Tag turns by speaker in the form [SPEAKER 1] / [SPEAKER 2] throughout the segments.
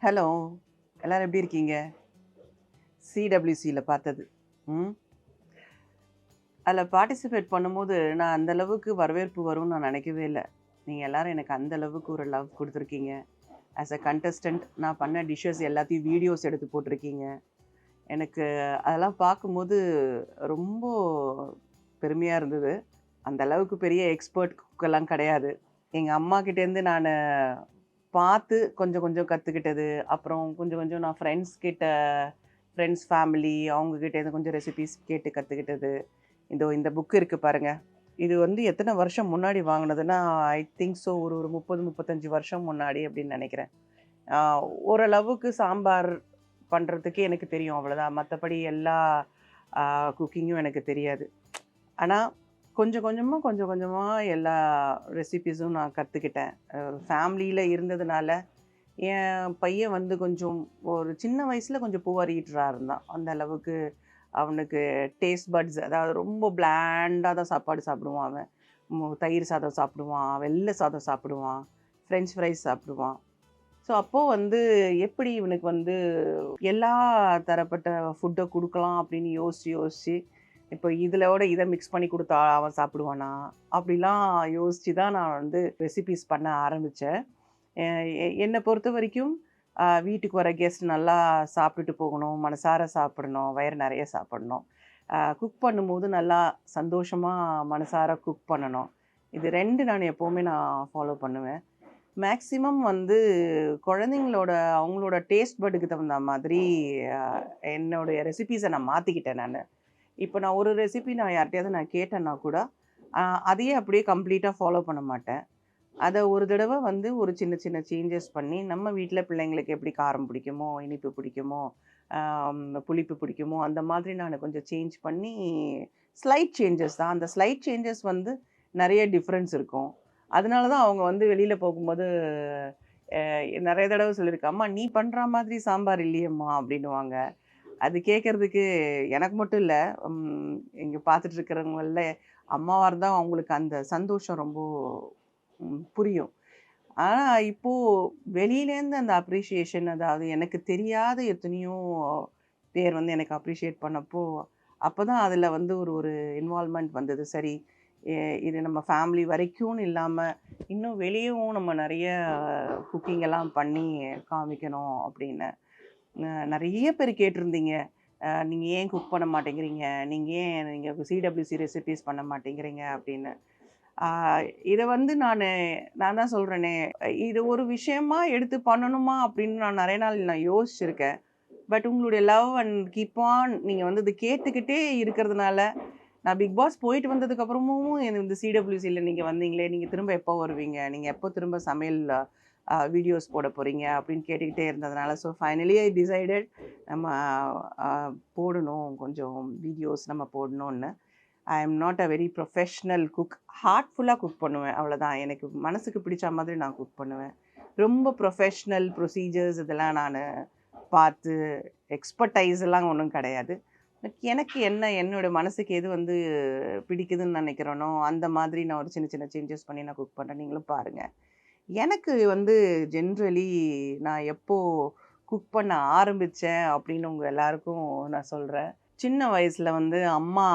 [SPEAKER 1] Hello! எல்லாரும் எப்படி இருக்கீங்க? சிடபிள்யூசில பார்த்தது. ம். அதில பார்ட்டிசிபேட் பண்ணும்போது, நான் அந்த அளவுக்கு வரவேற்பு வரும்னு நான் நினைக்கவே இல்ல. நீங்க எல்லாரும் எனக்கு அந்த அளவுக்கு ஒரு லவ் குடுத்துருக்கீங்க. ஆஸ் அ கண்டஸ்டன்ட் நான் பண்ண டிஷ்ஷஸ் எல்லாத்தையும் வீடியோஸ் எடுத்து போட்டிருக்கீங்க. எனக்கு அதெல்லாம் பார்க்கும்போது ரொம்ப பெருமையா இருந்தது. அந்த அளவுக்கு பெரிய எக்ஸ்பர்ட் குக்கெல்லாம் கிடையாது. எங்க அம்மாகிட்டேருந்து நானு பார்த்து கொஞ்சம் கொஞ்சம் கத்துக்கிட்டது. அப்புறம் கொஞ்சம் கொஞ்சம் நான் ஃப்ரெண்ட்ஸ், ஃபேமிலி அவங்க கிட்டேருந்து கொஞ்சம் ரெசிபீஸ் கேட்டு கத்துக்கிட்டது. இந்த புக் இருக்கு பாருங்க. இது வந்து எத்தன வருஷம் முன்னாடி வாங்குனதுன்னா, ஐ திங்க் ஸோ ஒரு 30, 35 வருஷம் முன்னாடி அப்படின்னு நெனைக்கிறேன். ஆ ஓரளவுக்கு சாம்பார் பண்றதுக்கு எனக்கு தெரியும் அவ்வளோதான். மத்தபடி எல்லா குக்கிங்கும் எனக்கு தெரியாது. ஆனா, கொஞ்சம் கொஞ்சமா எல்லா ரெசிபீஸும் நான் கத்துக்கிட்டேன். ஃபேமிலியில இருந்ததுனால, என் பையன் வந்து கொஞ்சம் ஒரு சின்ன வயசுல கொஞ்சம் புவர் ஈட்டரா இருந்தான். அந்த அளவுக்கு அவனுக்கு டேஸ்ட் பட்ஸ் அதாவது ரொம்ப பிளாண்டா தான் சாப்பாடு சாப்பிடுவான் அவன். தயிர் சாதம் சாப்பிடுவான், வெள்ள சாதம் சாப்பிடுவான், ஃப்ரெஞ்ச் ஃப்ரைஸ் சாப்பிடுவான். ஸோ, அப்போ வந்து எப்படி இவனுக்கு வந்து எல்லா தரப்பட்ட ஃபுட்ட குடுக்கலாம் அப்படின்னு யோசிச்சு, யோசிச்சு, இப்போ இதிலோட இத மிக்ஸ் பண்ணி குடுத்தா அவன் சாப்பிடுவானா? அப்படிலாம் யோசிச்சு தான் நான் வந்து ரெசிபீஸ் பண்ண ஆரம்பிச்சேன். எ எ என்ன பொறுத்தவரைக்கும் வீட்டுக்கு வர கெஸ்ட் நல்லா சாப்பிட்டுட்டு போகணும், மனசார சாப்பிடணும், வயிறு நெறைய சாப்பிடணும். குக் பண்ணும்போது நல்லா சந்தோஷமா மனசார குக் பண்ணணும். இது 2 நான் எப்பவுமே நான் ஃபாலோ பண்ணுவேன். மேக்ஸிமம் வந்து குழந்தைங்களோட அவங்களோட டேஸ்ட் பட்டுக்கு தகுந்த மாதிரி அ என்னுடைய ரெசிபீஸ நான் மாத்திக்கிட்டேன் நானு. இப்போ நான் ஒரு ரெசிபி நான் யார்ட்டயாவது நான் கேட்டேன்னா கூட, அ அதையே அப்படியே கம்ப்ளீட்டா ஃபாலோ பண்ண மாட்டேன். அத ஒரு தடவ வந்து ஒரு சின்ன சின்ன சேஞ்சஸ் பண்ணி, நம்ம வீட்ல பிள்ளைங்களுக்கு எப்படி காரம் பிடிக்குமோ, இனிப்பு பிடிக்குமோ, புளிப்பு பிடிக்குமோ, அந்த மாதிரி நானு கொஞ்சம் சேஞ்ச் பண்ணி ஸ்லைட் சேஞ்சஸ் தான். அந்த ஸ்லைட் சேஞ்சஸ் வந்து நெறைய டிஃபரன்ஸ் இருக்கும். அதனால தான் அவங்க வந்து வெளியில போகும்போது நெறைய தடவ சொல்லியிருக்கேன். "அம்மா நீ பண்ற மாதிரி சாம்பார் இல்லையேம்மா" அப்படின்னுவாங்க. அது கேட்கறதுக்கு எனக்கு மட்டும் இல்ல, இங்க பார்த்துட்டு இருக்கிறவங்கள்ல அம்மாவா இருந்தா அவங்களுக்கு அந்த சந்தோஷம் ரொம்ப புரியும். ஆனா, இப்போ வெளியிலேருந்து அந்த அப்ரிசியேஷன் அதாவது எனக்கு தெரியாத எத்தனையோ பேர் வந்து எனக்கு அப்ரிஷியேட் பண்ணப்போ, அப்பதான் அதில வந்து ஒரு ஒரு இன்வால்வ்மென்ட் வந்தது. சரி, எ இது நம்ம ஃபேமிலி வரைக்கும்னு இல்லாம, இன்னும் வெளியவும் நம்ம நெறைய குக்கிங் எல்லாம் பண்ணி காமிக்கணும் அப்படின்னு. நெறைய பேர் கேட்டிருந்தீங்க. நீங்க ஏன் குக் பண்ண மாட்டேங்கிறீங்க? நீங்க சிடபிள்யூசி ரெசிபீஸ் பண்ண மாட்டேங்கிறீங்க அப்படின்னு. ஆ இத வந்து நான் தான் சொல்றேனே, இது ஒரு விஷயமா எடுத்து பண்ணணுமா அப்படின்னு நான் நெறைய நாள் நான் யோசிச்சிருக்கேன். பட் உங்களுடைய லவ் அண்ட் கீப் ஆன் நீங்க வந்து இத கேட்டுக்கிட்டே இருக்கிறதுனால, நான் பிக் பாஸ் போயிட்டு வந்ததுக்கு அப்புறமும் எனக்கு இந்த சிடபிள்யூசில நீங்க வந்தீங்களே, நீங்க திரும்ப எப்போ வருவீங்க? நீங்க எப்போ திரும்ப சமையல் வீடியோஸ் போட போறீங்க? அப்படின்னு கேட்டுக்கிட்டே இருந்ததுனால, ஸோ ஃபைனலி ஐ டிசைடட் நம்ம அ போடணும். கொஞ்சம் வீடியோஸ் நம்ம போடணும்னு. I am not a very professional cook. ஹார்ட்ஃபுல்லா குக் பண்ணுவேன். அவ்வளோதான். எனக்கு மனசுக்கு பிடிச்ச மாதிரி நான் குக் பண்ணுவேன். ரொம்ப ப்ரொஃபஷ்னல் ப்ரொசீஜர்ஸ் இதெல்லாம் நானு பார்த்து எக்ஸ்பர்டைஸ் எல்லாம் ஒண்ணும் கிடையாது. பட் எனக்கு என்னோட மனசுக்கு எது வந்து பிடிக்குதுன்னு நினைக்கிறேனோ, அந்த மாதிரி நான் ஒரு சின்ன சின்ன சேஞ்சஸ் பண்ணி நான் குக் பண்றேன். நீங்களும் பாருங்க. எனக்கு வந்து ஜென்ரலி நான் எப்போ குக் பண்ண ஆரம்பிச்சேன் அப்படின்னு உங்க எல்லாருக்கும் நான் சொல்றேன். சின்ன வயசுல வந்து அம்மா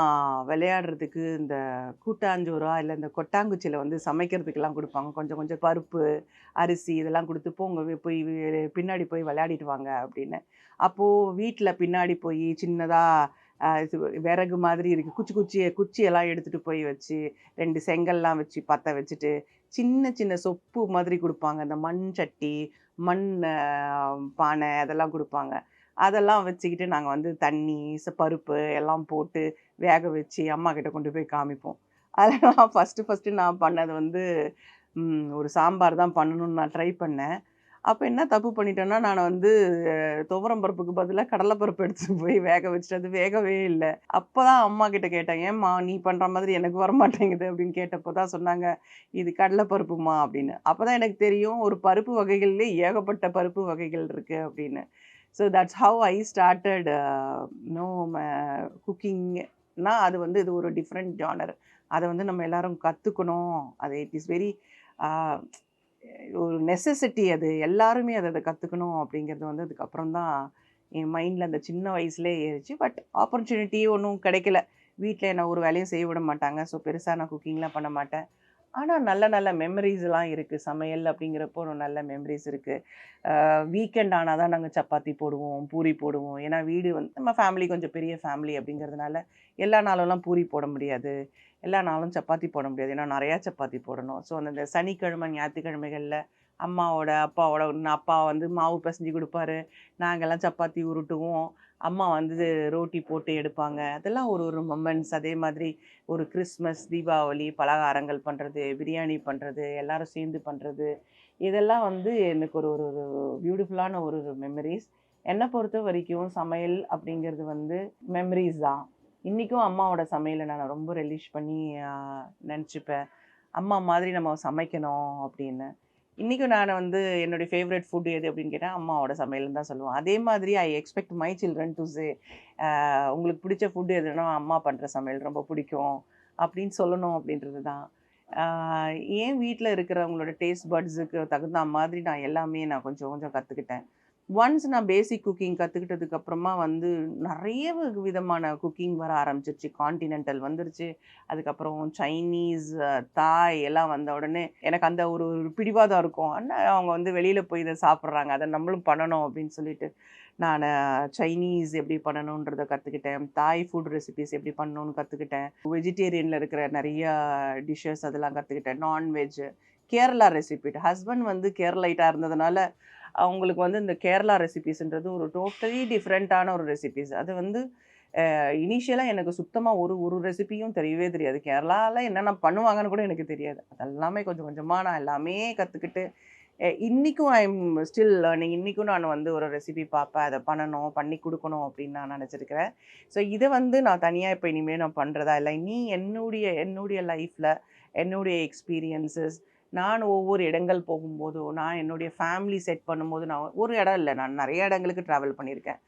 [SPEAKER 1] விளையாடுறதுக்கு இந்த கூட்டாஞ்சோறா, இல்ல இந்த கொட்டாங்குச்சில வந்து சமைக்கிறதுக்கெல்லாம் குடுப்பாங்க. கொஞ்சம் கொஞ்சம் பருப்பு, அரிசி இதெல்லாம் குடுத்து போங்க போய் பின்னாடி போய் விளையாடிட்டு வாங்க அப்படின்னு. அப்போ வீட்ல பின்னாடி போய் சின்னதா இது விறகு மாதிரி இருக்கு. குச்சியெல்லாம் எடுத்துட்டு போய் வச்சு, 2 செங்கல்லாம் வச்சு பத்த வச்சுட்டு, சின்ன சின்ன சொப்பு மாதிரி குடுப்பாங்க. அந்த மண் சட்டி, மண் அ பானை அதெல்லாம் குடுப்பாங்க. அதெல்லாம் வச்சுக்கிட்டு நாங்க வந்து தண்ணி, பருப்பு எல்லாம் போட்டு வேக வச்சு அம்மாகிட்ட கொண்டு போய் காமிப்போம். அதெல்லாம் ஃபர்ஸ்ட்டு நான் பண்ணது வந்து ஒரு சாம்பார் தான் பண்ணணும்னு நான் ட்ரை பண்ணேன். அப்ப என்ன தப்பு பண்ணிட்டேன்னா, நான் வந்து துவரம் பருப்புக்கு பதிலா கடல பருப்பு எடுத்துட்டு போய் வேக வச்சுட்டு அது வேகவே இல்ல. அப்பதான் அம்மாகிட்ட கேட்டேன். "ஏம்மா நீ பண்ற மாதிரி எனக்கு வரமாட்டேங்குது" அப்படின்னு கேட்டப்போ தான் சொன்னாங்க, "இது கடல பருப்புமா" அப்படின்னு. அப்பதான் எனக்கு தெரியும் ஒரு பருப்பு வகைகள்லே ஏகப்பட்ட பருப்பு வகைகள் இருக்கு அப்படின்னு. So that's how I started நோ ம குக்கிங்னா அது வந்து இது ஒரு டிஃப்ரெண்ட் ஜானர். அத வந்து நம்ம எல்லாரும் கத்துக்கணும். அது இட் இஸ் வெரி ஆ ஒரு நெசசிட்டி அது. எல்லாருமே அத கத்துக்கணும் அப்படிங்கிறது வந்து அதுக்கப்புறம் தான் என் மைண்ட்ல அந்த சின்ன வயசுலயே ஏறுச்சு. பட் ஆப்பர்ச்சுனிட்டி ஒண்ணும் கிடைக்கல. வீட்ல என்ன ஒரு வேலையும் செய்ய விட மாட்டாங்க. ஸோ பெருசா நான் குக்கிங்லாம் பண்ண மாட்டேன். ஆனா நல்ல நல்ல மெமரீஸ்லாம் இருக்கு. சமையல் அப்படிங்கிறப்போ ஒரு நல்ல மெமரீஸ் இருக்கு. வீக்கெண்ட் ஆனா தான் நாங்க சப்பாத்தி போடுவோம், பூரி போடுவோம். ஏன்னா வீடு வந்து நம்ம ஃபேமிலி கொஞ்சம் பெரிய ஃபேமிலி அப்படிங்கிறதுனால, எல்லா நாளும்லாம் பூரி போட முடியாது. எல்லா நாளும் சப்பாத்தி போட முடியாது. ஏன்னா நெறையா சப்பாத்தி போடணும். ஸோ அந்த சனிக்கிழமை, ஞாயித்துக்கிழமைகள்ல அம்மாவோட, அப்பாவோட அப்பா வந்து மாவு பெசஞ்சு குடுப்பாரு. நாங்கலாம் சப்பாத்தி உருட்டுவோம். அம்மா வந்து ரோட்டி போட்டு எடுப்பாங்க. அதெல்லாம் ஒரு ஒரு மொமெண்ட்ஸ். அதே மாதிரி ஒரு கிறிஸ்மஸ், தீபாவளி பலகாரங்கள் பண்றது, பிரியாணி பண்றது, எல்லாரும் சேர்ந்து பண்றது. இதெல்லாம் வந்து எனக்கு ஒரு ஒரு ஒரு பியூட்டிஃபுல்லான ஒரு ஒரு மெமரீஸ். என்ன பொறுத்த வரைக்கும் சமையல் அப்படிங்கிறது வந்து மெமரீஸ் தான். இன்னைக்கும் அம்மாவோட சமையல நான் ரொம்ப ரெலிஷ் பண்ணி நெனச்சுப்பேன். அம்மா மாதிரி நம்ம சமைக்கணும் அப்படின்னு. இன்னைக்கும் நான் வந்து என்னுடைய ஃபேவரைட் ஃபுட் எது அப்படின்னு கேட்டா, அம்மாவோட சமையல்ன்னு தான் சொல்லுவேன். அதே மாதிரி I expect my children to say உங்களுக்கு பிடிச்ச ஃபுட் எதுன்னா, அம்மா பண்ற சமையல் ரொம்ப பிடிக்கும் அப்படின்னு சொல்லணும் அப்படின்றது தான். ஆ என் வீட்ல இருக்கிறவங்களோட டேஸ்ட் பட்ஸுக்கு தகுந்தா மாதிரி நான் எல்லாமே நான் கொஞ்சம் கொஞ்சம் கத்துக்கிட்டேன். ஒன்ஸ் நான் பேசிக் குக்கிங் கத்துக்கிட்டதுக்கு அப்புறமா வந்து நெறைய விதமான குக்கிங் வர ஆரம்பிச்சிருச்சு. கான்டினென்டல் வந்துருச்சு. அதுக்கப்புறம் சைனீஸ், தாய் எல்லாம் வந்த உடனே எனக்கு அந்த ஒரு ஒரு பிடிவாதம் இருக்கும். அவங்க வந்து வெளியில போய் இத சாப்பிடுறாங்க. அத நம்மளும் பண்ணணும் அப்படின்னு சொல்லிட்டு, நானு சைனீஸ் எப்படி பண்ணணுன்றத கத்துக்கிட்டேன். தாய் ஃபுட் ரெசிபீஸ் எப்படி பண்ணணும்னு கத்துக்கிட்டேன். வெஜிடேரியன்ல இருக்கிற நெறைய டிஷ்ஷஸ் அதெல்லாம் கத்துக்கிட்டேன். Non veg, Kerala recipe. ஹஸ்பண்ட் வந்து கேரளைட்டா இருந்ததுனால, அவங்களுக்கு வந்து இந்த கேரளா ரெசிபீஸ்ன்றது ஒரு டோட்டலி டிஃப்ரெண்ட்டான ஒரு ரெசிபீஸ். அது வந்து இனிஷியலா எனக்கு சுத்தமா ஒரு ஒரு ரெசிபியும் தெரியவே தெரியாது. கேரளால என்னென்ன பண்ணுவாங்கன்னு கூட எனக்கு தெரியாது. அதெல்லாமே கொஞ்சம் கொஞ்சமா நான் எல்லாமே கத்துக்கிட்டு, இன்னைக்கும் ஐ எம் ஸ்டில் லேர்னிங். இன்னைக்கும் நான் வந்து ஒரு ரெசிபி பார்ப்பேன். அத பண்ணணும், பண்ணி குடுக்கணும் அப்படின்னு நான் நெனச்சிருக்கிறேன். ஸோ இத வந்து நான் தனியா இப்ப இனிமே நான் பண்றதா இல்ல. இனி என்னுடைய என்னுடைய லைஃப்ல, என்னுடைய எக்ஸ்பீரியன்ஸஸ், நான் ஒவ்வொரு இடங்கள் போகும்போதோ, நான் என்னுடைய ஃபேமிலி செட் பண்ணும்போது, நான் ஒரு இடம் இல்ல. நான் நெறைய இடங்களுக்கு ட்ராவல் பண்ணியிருக்கேன்.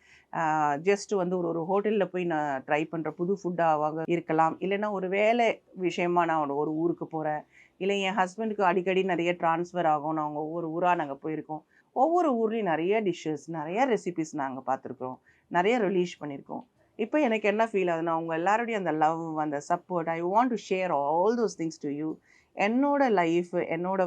[SPEAKER 1] ஜஸ்ட் வந்து ஒரு ஒரு ஹோட்டல்ல போய் நான் ட்ரை பண்ற புது ஃபுட்டாவாக இருக்கலாம். இல்லைன்னா ஒரு வேலை விஷயமா நான் ஒரு ஒரு ஊருக்கு போறேன். இல்ல என் ஹஸ்பண்டுக்கு அடிக்கடி நெறைய ட்ரான்ஸ்ஃபர் ஆகும். நாங்க ஒவ்வொரு ஊரா நாங்க போயிருக்கோம். ஒவ்வொரு ஊர்லயும் நெறைய டிஷ்ஷஸ், நெறைய ரெசிபீஸ் நாங்க பார்த்துருக்கோம். நெறைய ரிலீஸ் பண்ணியிருக்கோம். இப்ப எனக்கு என்ன ஃபீல் ஆகுதுன்னா, உங்க எல்லாருடையும் அந்த லவ், அந்த support, I want to share all those things to you. என்னோட லைஃப், என்னோட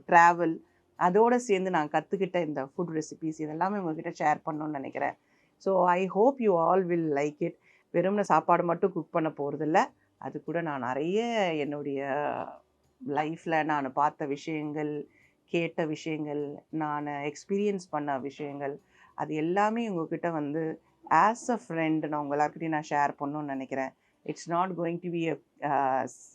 [SPEAKER 1] ட்ராவல், அதோட சேர்ந்து நான் கத்துக்கிட்ட இந்த ஃபுட் ரெசிபீஸ் இதெல்லாமே உங்ககிட்ட ஷேர் பண்ணணும்னு நெனைக்கிறேன். So I hope you all will like it. வெறுமனே சாப்பாடு மட்டும் குக் பண்ண போறதில்ல. அது கூட நான் நெறைய என்னுடைய லைஃப்ல நான் பார்த்த விஷயங்கள், கேட்ட விஷயங்கள், நானு எக்ஸ்பீரியன்ஸ் பண்ண விஷயங்கள், அது எல்லாமே உங்ககிட்ட வந்து ஆஸ் அ ஃப்ரெண்ட் நான் உங்க எல்லார்கிட்டயும் நான் ஷேர் பண்ணணும்னு நெனைக்கிறேன். It's not going to be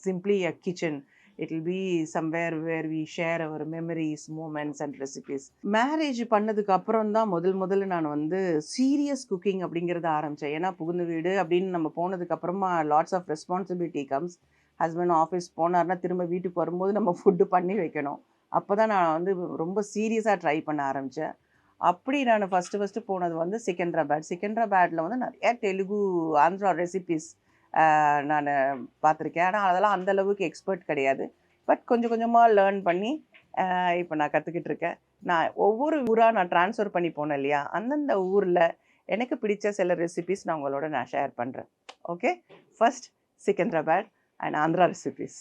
[SPEAKER 1] simply a kitchen. It will be somewhere where we share our memories, moments and recipes. Marriage பண்ணதுக்கு அப்புறம் தான் முதல்ல நான் வந்து சீரியஸ் குக்கிங் அப்படிங்கிறத ஆரம்பிச்சேன். ஏன்னா புகுந்த வீடு அப்படின்னு நம்ம போனதுக்கு அப்புறமா lots of responsibility comes. Husband office போனாருன்னா திரும்ப வீட்டுக்கு வரும்போது நம்ம ஃபுட்டு பண்ணி வைக்கணும். அப்பதான் நான் வந்து ரொம்ப சீரியஸா ட்ரை பண்ண ஆரம்பிச்சேன். அப்படி நான் ஃபர்ஸ்ட்டு போனது வந்து செகந்திராபாத். செகந்திராபாத்ல வந்து நெறைய தெலுங்கு, ஆந்திரா ரெசிபீஸ் நானு பார்த்துருக்கேன். ஆனா அதெல்லாம் அந்த அளவுக்கு எக்ஸ்பர்ட் கிடையாது. பட் கொஞ்சம் கொஞ்சமா லேர்ன் பண்ணி இப்ப நான் கத்துக்கிட்டு இருக்கேன். நான் ஒவ்வொரு ஊரா நான் ட்ரான்ஸ்ஃபர் பண்ணி போனேன் இல்லையா? அந்தந்த ஊர்ல எனக்கு பிடிச்ச சில ரெசிபீஸ் நான் உங்களோட நான் ஷேர் பண்றேன். Okay? First Secunderabad and Andhra recipes.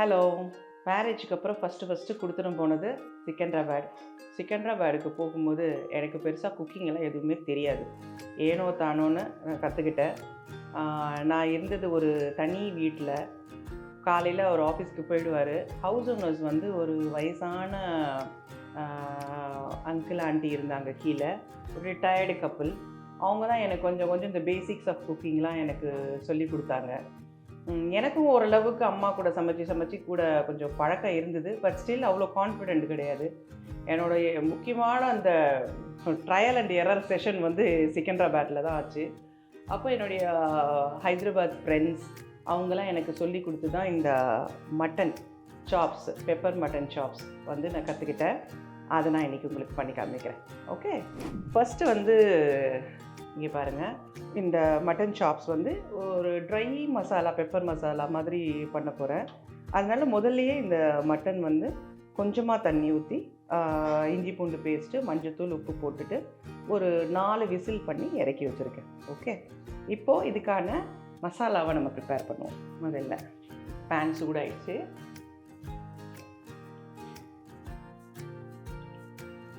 [SPEAKER 1] Hello. மேரேஜுக்கு அப்புறம் ஃபஸ்ட்டு குடுத்தனம் போனது செகந்திராபாத். செகந்திராபாத்துக்கு போகும்போது எனக்கு பெருசா குக்கிங் எல்லாம் எதுவுமே தெரியாது. ஏனோ தானோன்னு நான் கத்துக்கிட்டேன். நான் இருந்தது ஒரு தனி வீட்ல. காலையில அவர் ஆஃபீஸ்க்கு போயிடுவாரு. ஹவுஸ் ஓனர்ஸ் வந்து ஒரு வயசான
[SPEAKER 2] அங்கிள் ஆண்டி இருந்தாங்க கீழே, ஒரு ரிட்டையர்டு கப்புள். அவங்க தான் எனக்கு கொஞ்சம் கொஞ்சம் இந்த பேசிக்ஸ் ஆஃப் குக்கிங்லாம் எனக்கு சொல்லி கொடுத்தாங்க. எனக்கும் ஓரளவுக்கு அம்மா கூட சமைச்சு கூட கொஞ்சம் பழக்கம் இருந்தது. பட் ஸ்டில் அவ்வளோ கான்ஃபிடென்ட் கிடையாது. என்னுடைய முக்கியமான அந்த ட்ரையல் அண்ட் எரர் செஷன் வந்து சிக்கந்தராபாத்தில் தான் ஆச்சு. அப்போ என்னுடைய ஹைதராபாத் ஃப்ரெண்ட்ஸ் அவங்களாம் எனக்கு சொல்லி கொடுத்து தான் இந்த mutton chops, pepper mutton chops வந்து நான் கற்றுக்கிட்டேன். அதை நான் இன்றைக்கி உங்களுக்கு பண்ணி காமிக்கிறேன். ஓகே, ஃபஸ்ட்டு வந்து இங்கே பாருங்கள், இந்த மட்டன் சாப்ஸ் வந்து ஒரு ட்ரை மசாலா, பெப்பர் மசாலா மாதிரி பண்ண போகிறேன். அதனால் முதல்லையே இந்த மட்டன் வந்து கொஞ்சமாக தண்ணி ஊற்றி இஞ்சி பூண்டு பேஸ்ட்டு, மஞ்சத்தூள், உப்பு போட்டுட்டு ஒரு 4 விசில் பண்ணி இறக்கி வச்சுருக்கேன். ஓகே, இப்போது இதுக்கான மசாலாவை நம்ம ப்ரிப்பேர் பண்ணுவோம். முதல்ல பேன் சூடாயிடுச்சு.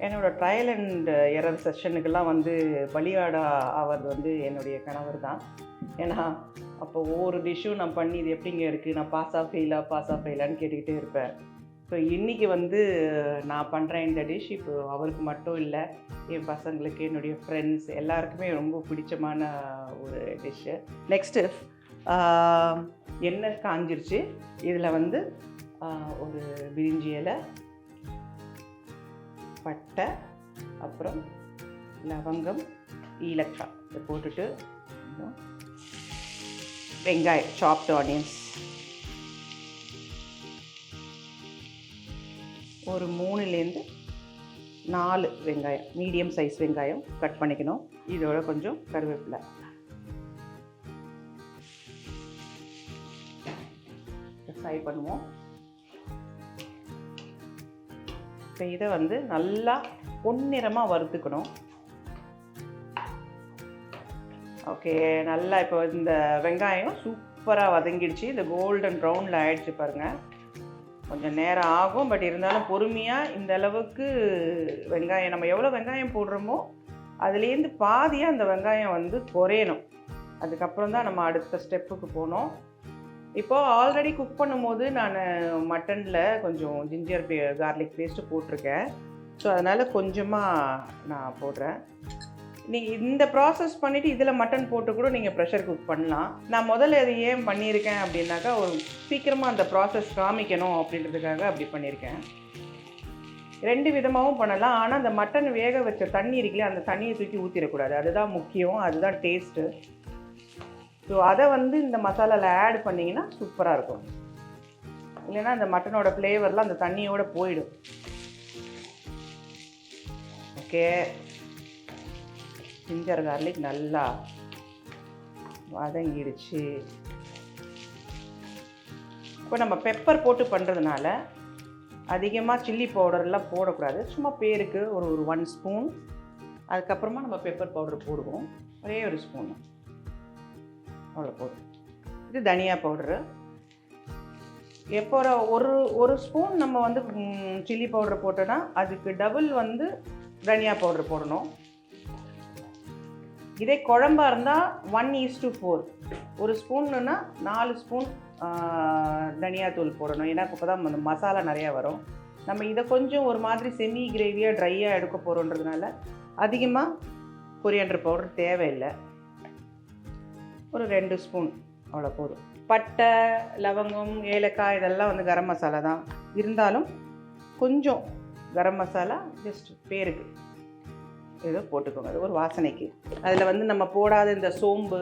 [SPEAKER 2] என்னோடய ட்ரையல் அண்ட் எரர் செஷனுக்கெல்லாம் வந்து பலியாடா ஆவது வந்து என்னுடைய கணவர் தான். ஏன்னா அப்போ ஒவ்வொரு டிஷ்ஷும் நான் பண்ணி இது எப்படிங்க இருக்குது, நான் பாஸாக ஃபெயிலான்னு கேட்டுக்கிட்டே இருப்பேன். ஸோ இன்றைக்கி வந்து நான் பண்ணுறேன் இந்த டிஷ். இப்போ அவருக்கு மட்டும் இல்லை, என் பசங்களுக்கு, என்னுடைய ஃப்ரெண்ட்ஸ் எல்லாருக்குமே ரொம்ப பிடிச்சமான ஒரு டிஷ்ஷு. நெக்ஸ்ட்டு எண்ணெய் காஞ்சிருச்சு. இதில் வந்து ஒரு பிரிஞ்சி இலை, பட்டை, அப்புறம் லவங்கம், ஏலக்காய் இதை போட்டுட்டு வெங்காயம், சாப்டு ஆனியன்ஸ் ஒரு 3லேருந்து 4 வெங்காயம், மீடியம் சைஸ் வெங்காயம் கட் பண்ணிக்கணும். இதோட கொஞ்சம் கருவேப்பிலை. ஃப்ரை பண்ணுவோம். இப்போ இதை வந்து நல்லா பொன்னிறமாக வறுத்துக்கணும். ஓகே, நல்லா இப்போ இந்த வெங்காயம் சூப்பராக வதங்கிடுச்சு. இந்த கோல்டன் ப்ரௌனில் ஆயிடுச்சு பாருங்கள். கொஞ்சம் நேரம் ஆகும், பட் இருந்தாலும் பொறுமையாக இந்த அளவுக்கு வெங்காயம், நம்ம எவ்வளோ வெங்காயம் போடுறோமோ அதுலேருந்து பாதியாக அந்த வெங்காயம் வந்து குறையணும். அதுக்கப்புறம் தான் நம்ம அடுத்த ஸ்டெப்புக்கு போனோம். இப்போது ஆல்ரெடி குக் பண்ணும்போது நான் மட்டனில் கொஞ்சம் ஜிஞ்சர் கார்லிக் பேஸ்ட்டு போட்டிருக்கேன். ஸோ அதனால் கொஞ்சமாக நான் போடுறேன். நீங்கள் இந்த ப்ராசஸ் பண்ணிவிட்டு இதில் மட்டன் போட்டு கூட நீங்கள் ப்ரெஷர் குக் பண்ணலாம். நான் முதல்ல அது ஏன் பண்ணியிருக்கேன் அப்படின்னாக்கா, ஒரு சீக்கிரமாக அந்த ப்ராசஸ் காமிக்கணும் அப்படின்றதுக்காக அப்படி பண்ணியிருக்கேன். 2 விதமாகவும் பண்ணலாம். ஆனால் அந்த மட்டன் வேக வச்ச தண்ணி இருக்குல்ல, அந்த தண்ணியை தூக்கி ஊற்றிடக்கூடாது. அதுதான் முக்கியம், அதுதான் டேஸ்ட்டு. ஸோ அதை வந்து இந்த மசாலாவில் ஆட் பண்ணிங்கன்னா சூப்பராக இருக்கும். இல்லைன்னா அந்த மட்டனோட ஃப்ளேவர்லாம் அந்த தண்ணியோடு போயிடும். ஓகே, ஜிஞ்சர் கார்லிக் நல்லா வதங்கிடுச்சு. இப்போ நம்ம பெப்பர் போட்டு பண்ணுறதுனால அதிகமாக சில்லி பவுடர்லாம் போடக்கூடாது. சும்மா பேருக்கு ஒரு 1 ஸ்பூன். அதுக்கப்புறமா நம்ம பெப்பர் பவுடர் போடுவோம், ஒரே 1 ஸ்பூன், அவ்வளோ போதும். இது தனியா பவுடரு. எப்போ ஒரு ஸ்பூன் நம்ம வந்து சில்லி பவுடர் போட்டோன்னா அதுக்கு டபுள் வந்து தனியா பவுடர் போடணும். இதே குழம்பா இருந்தால் 1:4. 1 ஸ்பூன்னுன்னா 4 ஸ்பூன் தனியாத்தூள் போடணும். ஏன்னா இப்போ தான் அந்த மசாலா நிறையா வரும். நம்ம இதை கொஞ்சம் ஒரு மாதிரி செமி கிரேவியாக ட்ரையாக எடுக்க போகிறோன்றதுனால அதிகமாக கொரியாண்டர் பவுடர் தேவையில்லை. ஒரு 2 ஸ்பூன் அவ்வளோ போதும். பட்டை, லவங்கம், ஏலக்காய் இதெல்லாம் வந்து கரம் மசாலா தான். இருந்தாலும் கொஞ்சம் கரம் மசாலா ஜஸ்ட் பேருக்கு ஏதோ போட்டுக்கோங்க, அது ஒரு வாசனைக்கு. அதில் வந்து நம்ம போடாத இந்த சோம்பு,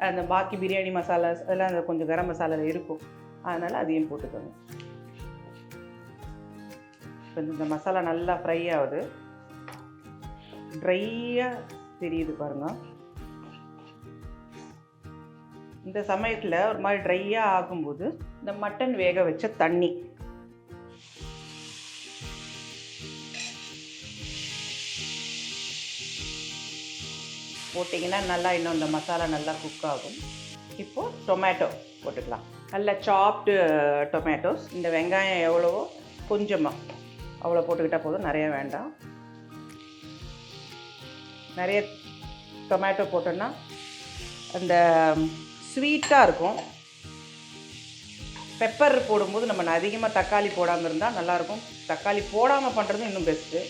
[SPEAKER 2] அந்த பாக்கி பிரியாணி மசாலாஸ் அதெல்லாம் அந்த கொஞ்சம் கரம் மசாலாவில் இருக்கும். அதனால் அதையும் போட்டுக்கோங்க. இப்போ இந்த மசாலா நல்லா ஃப்ரை ஆகுது, ட்ரையாக தெரியுது பாருங்கள். இந்த சமயத்தில் ஒரு மாதிரி ட்ரையாக ஆகும்போது இந்த மட்டன் வேக வச்ச தண்ணி போட்டிங்கன்னா நல்லா இன்னும் இந்த மசாலா நல்லா குக் ஆகும். இப்போது டொமேட்டோ போட்டுக்கலாம். நல்லா சாப்டு டொமேட்டோஸ். இந்த வெங்காயம் எவ்வளவோ கொஞ்சமாக அவ்வளோ போட்டுக்கிட்டால் போதும், நிறைய வேண்டாம். நிறைய டொமேட்டோ போட்டோன்னா அந்த ஸ்வீட்டாக இருக்கும். பெப்பர் போடும்போது நம்ம அதிகமாக தக்காளி போடாமல் இருந்தால் நல்லாயிருக்கும். தக்காளி போடாமல் பண்ணுறது இன்னும் பெஸ்ட்டு.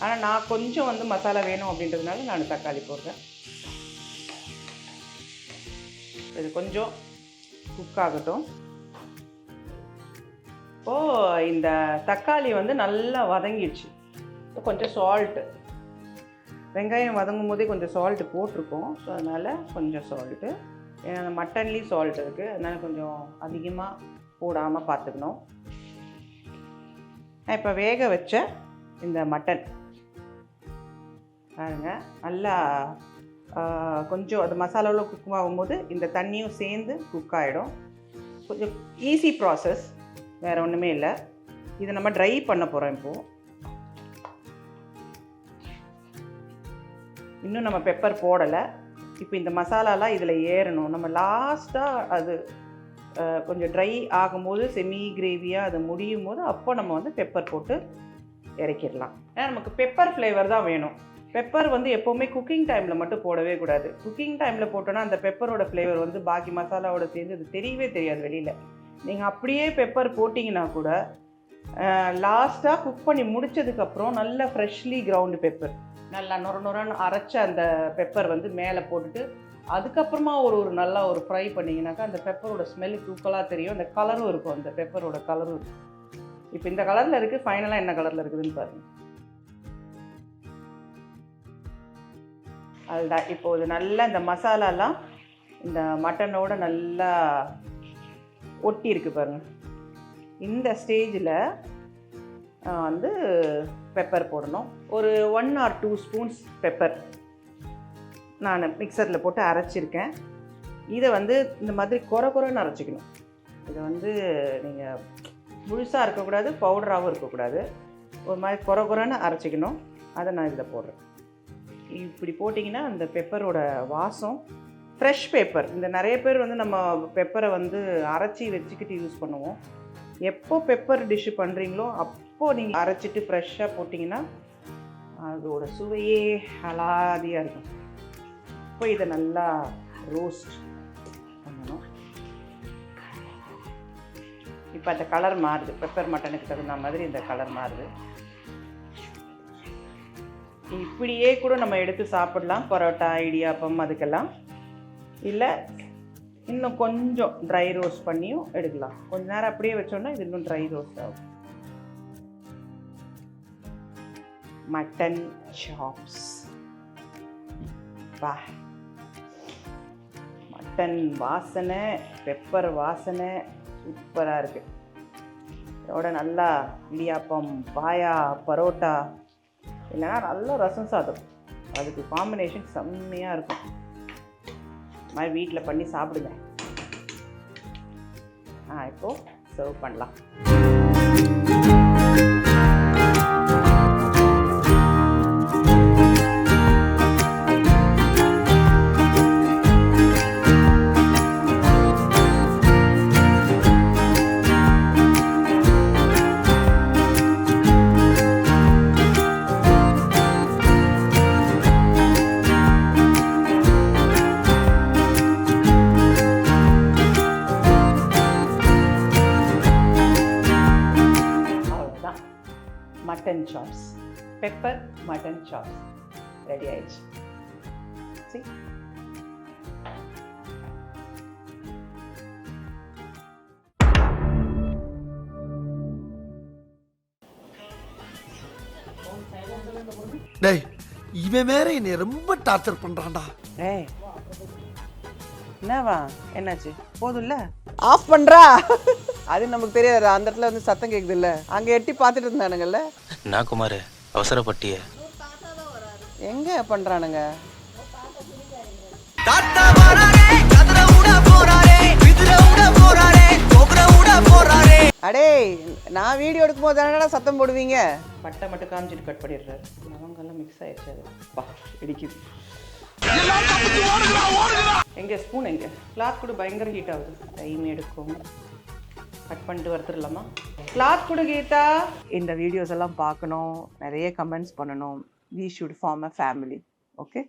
[SPEAKER 2] ஆனால் நான் கொஞ்சம் வந்து மசாலா வேணும் அப்படின்றதுனால நான் தக்காளி போடுறேன். இது கொஞ்சம் குக் ஆகட்டும். இப்போது இந்த தக்காளி வந்து நல்லா வதங்கிடுச்சு. கொஞ்சம் சால்ட்டு, வெங்காயம் வதங்கும் போதே கொஞ்சம் சால்ட்டு போட்டிருக்கோம். ஸோ அதனால் கொஞ்சம் சால்ட்டு, ஏன்னா மட்டன்லேயும் சால்ட் இருக்குது, அதனால் கொஞ்சம் அதிகமாக போடாமல் பார்த்துக்கணும். இப்போ வேக வச்ச இந்த மட்டன் பாருங்க, நல்லா கொஞ்சம் அது மசாலாவில் குக் ஆகும்போது இந்த தண்ணியும் சேர்ந்து குக் ஆகிடும். கொஞ்சம் ஈஸி ப்ராசஸ், வேறு ஒன்றுமே இல்லை. இதை நம்ம ட்ரை பண்ண போகிறோம். இப்போது இன்னும் நம்ம பெப்பர் போடலை. இப்போ இந்த மசாலாலாம் இதில் ஏறணும். நம்ம லாஸ்ட்டாக அது கொஞ்சம் ட்ரை ஆகும்போது செமி கிரேவியாக அது முடியும் போது அப்போ நம்ம வந்து பெப்பர் போட்டு இறக்கிடலாம். ஏன்னா நமக்கு பெப்பர் ஃப்ளேவர் தான் வேணும். பெப்பர் வந்து எப்போவுமே குக்கிங் டைமில் மட்டும் போடவே கூடாது. குக்கிங் டைமில் போட்டோன்னா அந்த பெப்பரோட ஃப்ளேவர் வந்து பாக்கி மசாலாவோட சேர்ந்து அது தெரியவே தெரியாது வெளியில். நீங்கள் அப்படியே பெப்பர் போட்டிங்கன்னா கூட லாஸ்ட்டாக குக் பண்ணி முடித்ததுக்கப்புறம் நல்ல ஃப்ரெஷ்லி கிரவுண்டு பெப்பர், நல்லா நொரன்னு அரைச்ச அந்த பெப்பர் வந்து மேலே போட்டுட்டு அதுக்கப்புறமா ஒரு நல்லா ஒரு ஃப்ரை பண்ணிங்கனாக்கா அந்த பெப்பரோட ஸ்மெல்லு தூக்கலாக தெரியும். அந்த கலரும் இருக்கும், அந்த பெப்பரோட கலரும் இருக்கும். இப்போ இந்த கலரில் இருக்குது. ஃபைனலாக என்ன கலரில் இருக்குதுன்னு பாருங்கள். அதுதான் இப்போது நல்லா இந்த மசாலாலாம் இந்த மட்டனோட நல்லா ஒட்டி இருக்கு பாருங்கள். இந்த ஸ்டேஜில் வந்து பெப்பர் போடணும். ஒரு 1 or 2 ஸ்பூன்ஸ் பெப்பர் நான் மிக்சரில் போட்டு அரைச்சிருக்கேன். இதை வந்து இந்த மாதிரி கொரன்னு அரைச்சிக்கணும். இதை வந்து நீங்கள் முழுசாக இருக்கக்கூடாது, பவுடராகவும் இருக்கக்கூடாது, ஒரு மாதிரி கொரன்னு அரைச்சிக்கணும். அதை நான் இதில் போடுறேன். இப்படி போட்டிங்கன்னா அந்த பெப்பரோட வாசம், ஃப்ரெஷ் பெப்பர். இந்த நிறைய பேர் வந்து நம்ம பெப்பரை வந்து அரைச்சி வச்சுக்கிட்டு யூஸ் பண்ணுவோம். எப்போ பெப்பர் டிஷ்ஷு பண்ணுறீங்களோ அப்போது நீங்கள் அரைச்சிட்டு ஃப்ரெஷ்ஷாக போட்டிங்கன்னா அதோட சுவையே அலாதியாக இருக்கும். இப்போ இதை நல்லா ரோஸ்ட் பண்ணணும். இப்போ அந்த கலர் மாறுது, பெப்பர் மட்டனுக்கு தகுந்த மாதிரி இந்த கலர் மாறுது. இப்படியே கூட நம்ம எடுத்து சாப்பிடலாம், பரோட்டா, இடியாப்பம் அதுக்கெல்லாம். இல்லை இன்னும் கொஞ்சம் ட்ரை ரோஸ்ட் பண்ணியும் எடுக்கலாம். கொஞ்ச நேரம் அப்படியே வச்சோன்னா இது இன்னும் ட்ரை ரோஸ்ட் ஆகும். மட்டன் சாப்ஸ், வா, மட்டன் வாசனை, பெப்பர் வாசனை சூப்பராக இருக்குது. இதோட நல்லா இடியாப்பம், பாயா, பரோட்டா, இல்லைன்னா நல்லா ரசம் சாதம், அதுக்கு காம்பினேஷன் செம்மையாக இருக்கும். இது மாதிரி வீட்டில் பண்ணி சாப்பிடுங்க. இப்போது சர்வ் பண்ணலாம். Mutton chops, pepper mutton chops ready ஆயிடுச்சு. சரி,
[SPEAKER 3] டேய், இவன் வேற என்னை ரொம்ப டார்ச்சர் பண்றான்டா.
[SPEAKER 1] ஏய், என்னவா, என்னாச்சு? போதும்ல,
[SPEAKER 4] ஆஃப் பண்றா. அது நமக்கு தெரியாது. அந்த இடத்துல வந்து சத்தம் கேக்குது இல்ல, அங்க எட்டி பார்த்துட்டு இருந்தானுங்கல்ல.
[SPEAKER 5] நான் குமார் அவசரப்பட்டிய
[SPEAKER 4] எங்க பண்றானுங்க? அடே, நான் வீடியோ எடுக்கும் போது தானடா சத்தம் போடுவீங்க.
[SPEAKER 2] பட்டை மட்டும் காமிச்சிட்டு கட் பண்ணிடுறாரு. லவங்கெல்லாம் மிக்ஸ் ஆயிடுச்சு. அது பா இடிக்குது. எங்கே ஸ்பூன் எங்கே? கிளாத் கூட பயங்கர ஹீட் ஆகுது, டைம் எடுக்கும். கட் பண்ணிட்டு வறுத்துடலாமா? கிளாத் கூட கீதா.
[SPEAKER 1] இந்த வீடியோஸ் எல்லாம் பார்க்கணும், நிறைய கமெண்ட்ஸ் பண்ணணும். We should form a family. Okay?